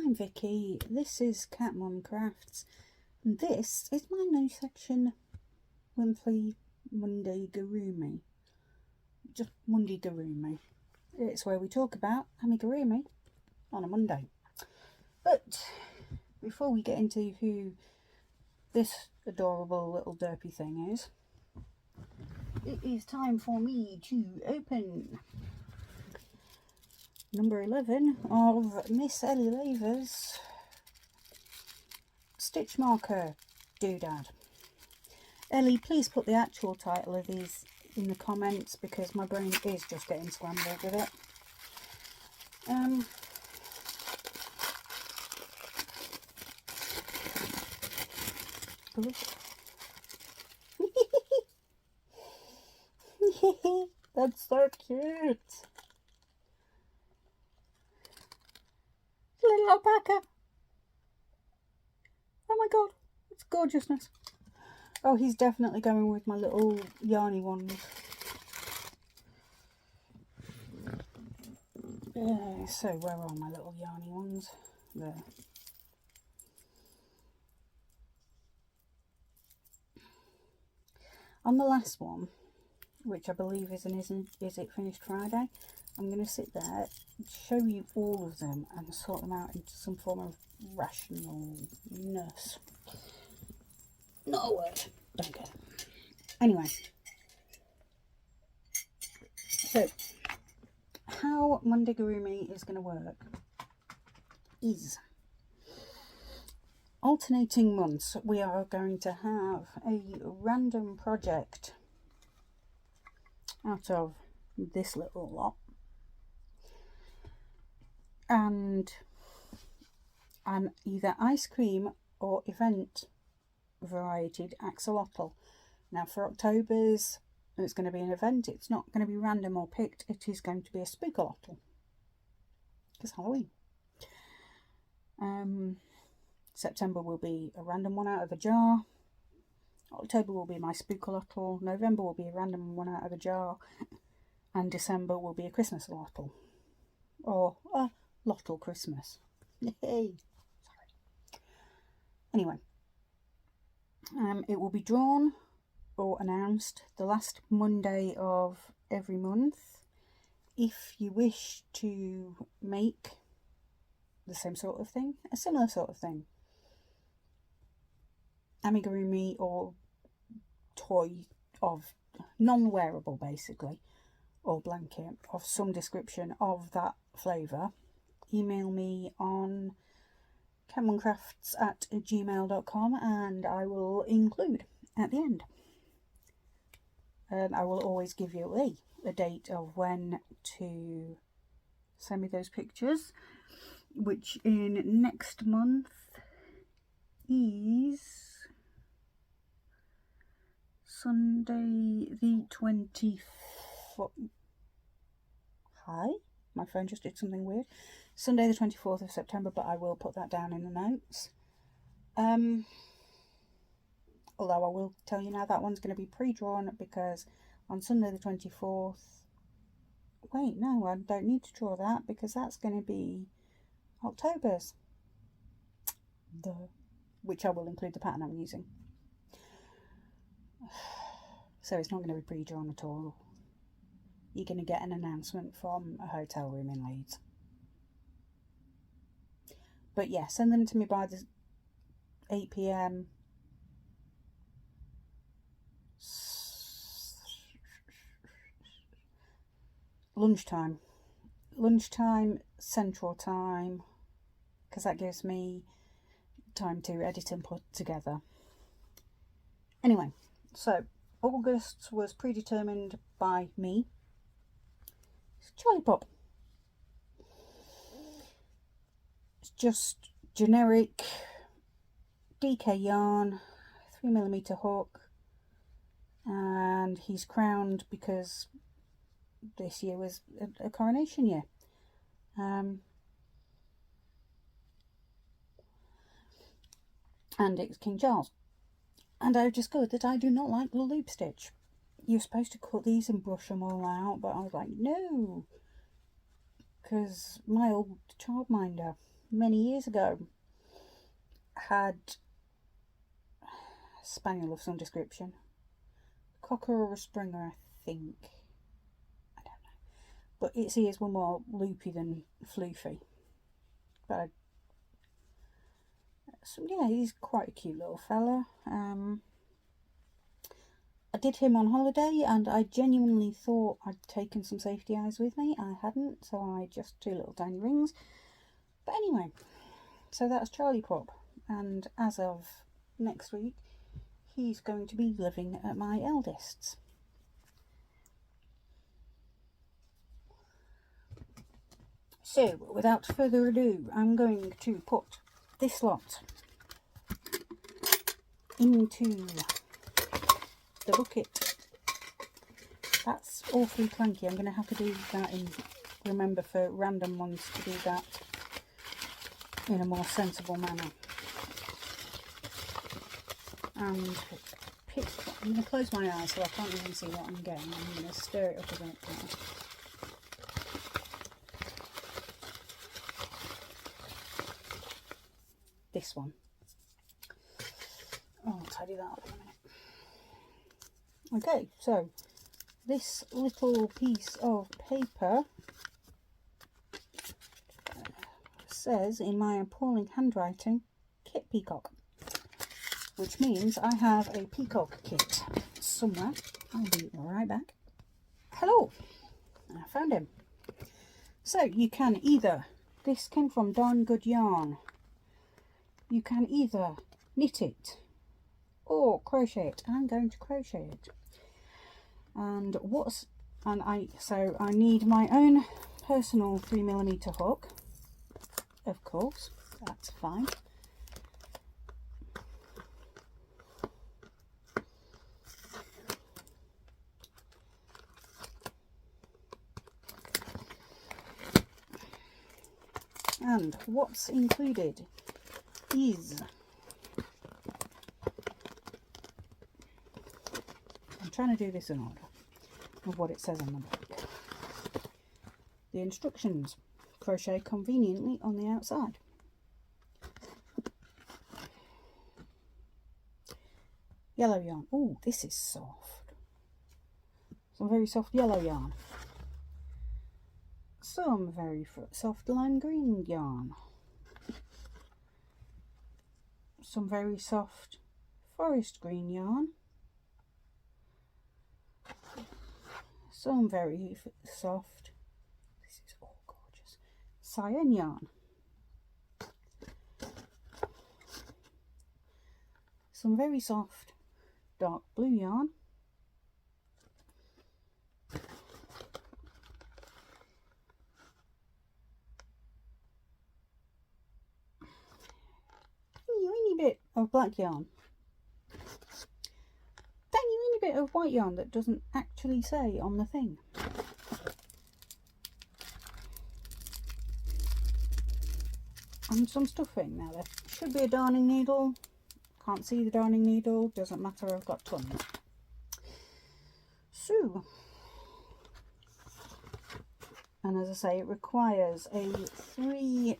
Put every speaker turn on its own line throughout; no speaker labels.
I'm Vicky, this is Cat Mum Crafts, and this is my new section, monthly Mondaygurumi. Just Mondaygurumi. It's where we talk about amigurumi on a Monday. But before we get into who this adorable little derpy thing is, it is time for me to open number 11 of Miss Ellie Laver's stitch marker doodad. Ellie, please put the actual title of these in the comments because my brain is just getting scrambled with it. That's so cute. Little alpaca. Oh my god, it's gorgeousness. Oh, he's definitely going with my little yarny ones. So where are my little yarny ones? There. On the last one, which I believe is Is It Finished Friday, I'm going to sit there, show you all of them and sort them out into some form of rationalness. Not a word, don't care. Anyway, so how Mondaygurumi is going to work is alternating months. We are going to have a random project out of this little lot and an either ice cream or event variety axolotl. Now for October's, it's going to be an event. It's not going to be random or picked. It is going to be a spookalotl because Halloween. September will be a random one out of a jar. October will be my spookalotl. November will be a random one out of a jar. And December will be a Christmas lotl. Or a lotl Christmas. Yay! Sorry. Anyway. It will be drawn or announced the last Monday of every month. If you wish to make the same sort of thing, a similar sort of thing, amigurumi or toy of non-wearable basically, or blanket of some description of that flavour, email me on catmuncrafts@gmail.com and I will include at the end. I will always give you a date of when to send me those pictures, which in next month is Sunday the 24th. Hi, my phone just did something weird. Sunday the 24th of September, but I will put that down in the notes. Although I will tell you now that one's going to be pre-drawn because on Sunday the 24th... Wait, no, I don't need to draw that because that's going to be October's. Which I will include the pattern I'm using. So it's not going to be pre-drawn at all. You're going to get an announcement from a hotel room in Leeds. But yeah, send them to me by the 8 PM. Lunchtime Central Time, because that gives me time to edit and put together. Anyway, so August was predetermined by me. It's Charlie Pop. It's just generic DK yarn, 3mm hook, and he's crowned because this year was a coronation year. And it's King Charles. And I've discovered that I do not like the loop stitch. You're supposed to cut these and brush them all out, but I was like, no, because my old childminder many years ago, had a spaniel of some description. Cocker or a Springer, I think. I don't know. But its ears were more loopy than floofy. But yeah, he's quite a cute little fella. I did him on holiday and I genuinely thought I'd taken some safety eyes with me. I hadn't, so I just 2 little tiny rings. But anyway, so that's Charlie Pop, and as of next week he's going to be living at my eldest's. So without further ado, I'm going to put this lot into the bucket. That's awfully clanky. I'm going to have to do that remember for random ones to do that in a more sensible manner. And I'm going to close my eyes so I can't even see what I'm getting. I'm going to stir it up a bit now. This one. Oh, I'll tidy that up in a minute. Okay, so this little piece of paper says in my appalling handwriting, Kit Peacock, which means I have a peacock kit somewhere. I'll be right back. Hello, I found him. So you can either, this came from Darn Good Yarn, you can either knit it or crochet it. I'm going to crochet it. And I need my own personal 3mm hook, of course, that's fine. And what's included is, I'm trying to do this in order of what it says on the back. The instructions, crochet conveniently on the outside. Yellow yarn. Oh, this is soft. Some very soft yellow yarn. Some very soft lime green yarn. Some very soft forest green yarn. Some very soft, this is all gorgeous, cyan yarn. Some very soft dark blue yarn. Tiny bit of black yarn. Tiny bit of white yarn that doesn't actually say on the thing. And some stuffing. Now there should be a darning needle. Can't see the darning needle. Doesn't matter, I've got tons. So, and as I say, it requires a 3mm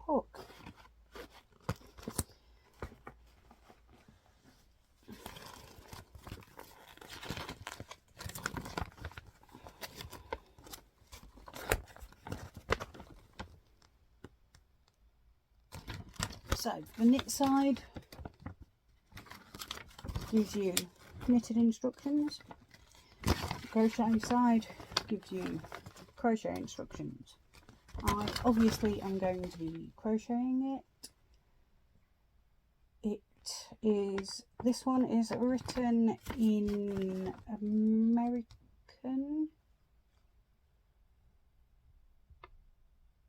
hook. So the knit side gives you knitted instructions, the crochet side gives you crochet instructions. I obviously am going to be crocheting it. This one is written in American,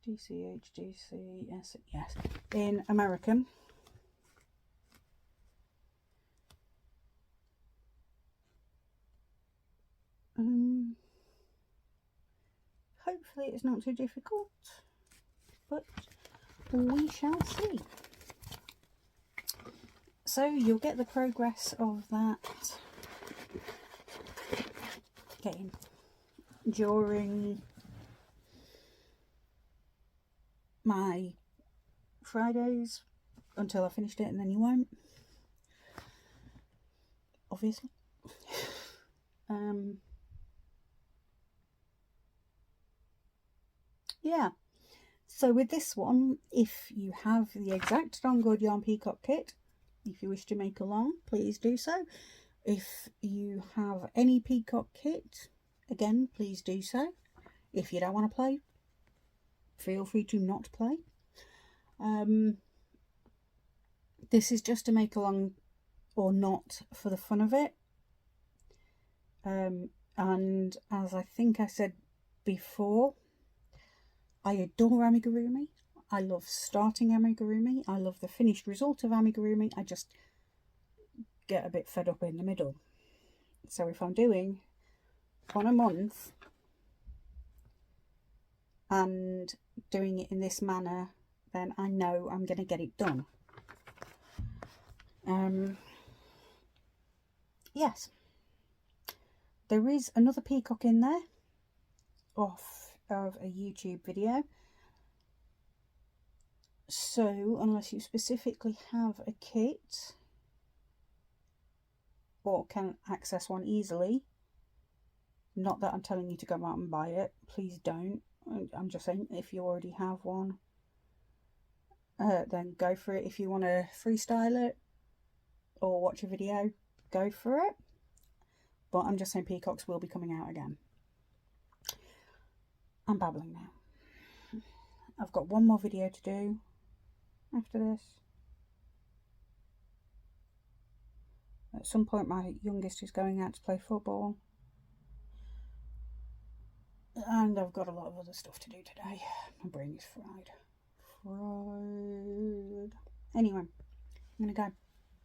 DCHDCS, yes, in American. Hopefully it's not too difficult, but we shall see. So you'll get the progress of that during my Fridays until I finished it, and then you won't, obviously. Yeah, so with this one, if you have the exact Don Good Yarn Peacock kit, if you wish to make along, please do so. If you have any peacock kit, again, please do so. If you don't want to play, feel free to not play. This is just to make along or not for the fun of it. And as I think I said before, I adore amigurumi. I love starting amigurumi. I love the finished result of amigurumi. I just get a bit fed up in the middle. So if I'm doing one a month and doing it in this manner, then I know I'm going to get it done. Yes, there is another peacock in there off of a YouTube video. So unless you specifically have a kit or can access one easily, not that I'm telling you to go out and buy it, please don't. I'm just saying, if you already have one, then go for it. If you want to freestyle it or watch a video, go for it. But I'm just saying peacocks will be coming out again. I'm babbling now. I've got one more video to do after this. At some point my youngest is going out to play football. And I've got a lot of other stuff to do today. My brain is fried. Anyway, I'm going to go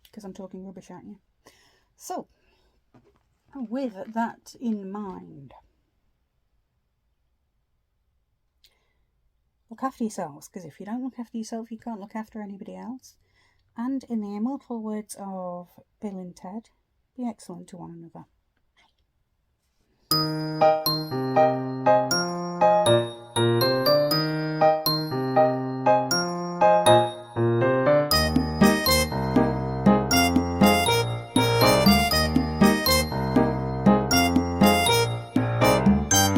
because I'm talking rubbish at you. So, with that in mind, look after yourselves, because if you don't look after yourself, you can't look after anybody else. And in the immortal words of Bill and Ted, be excellent to one another.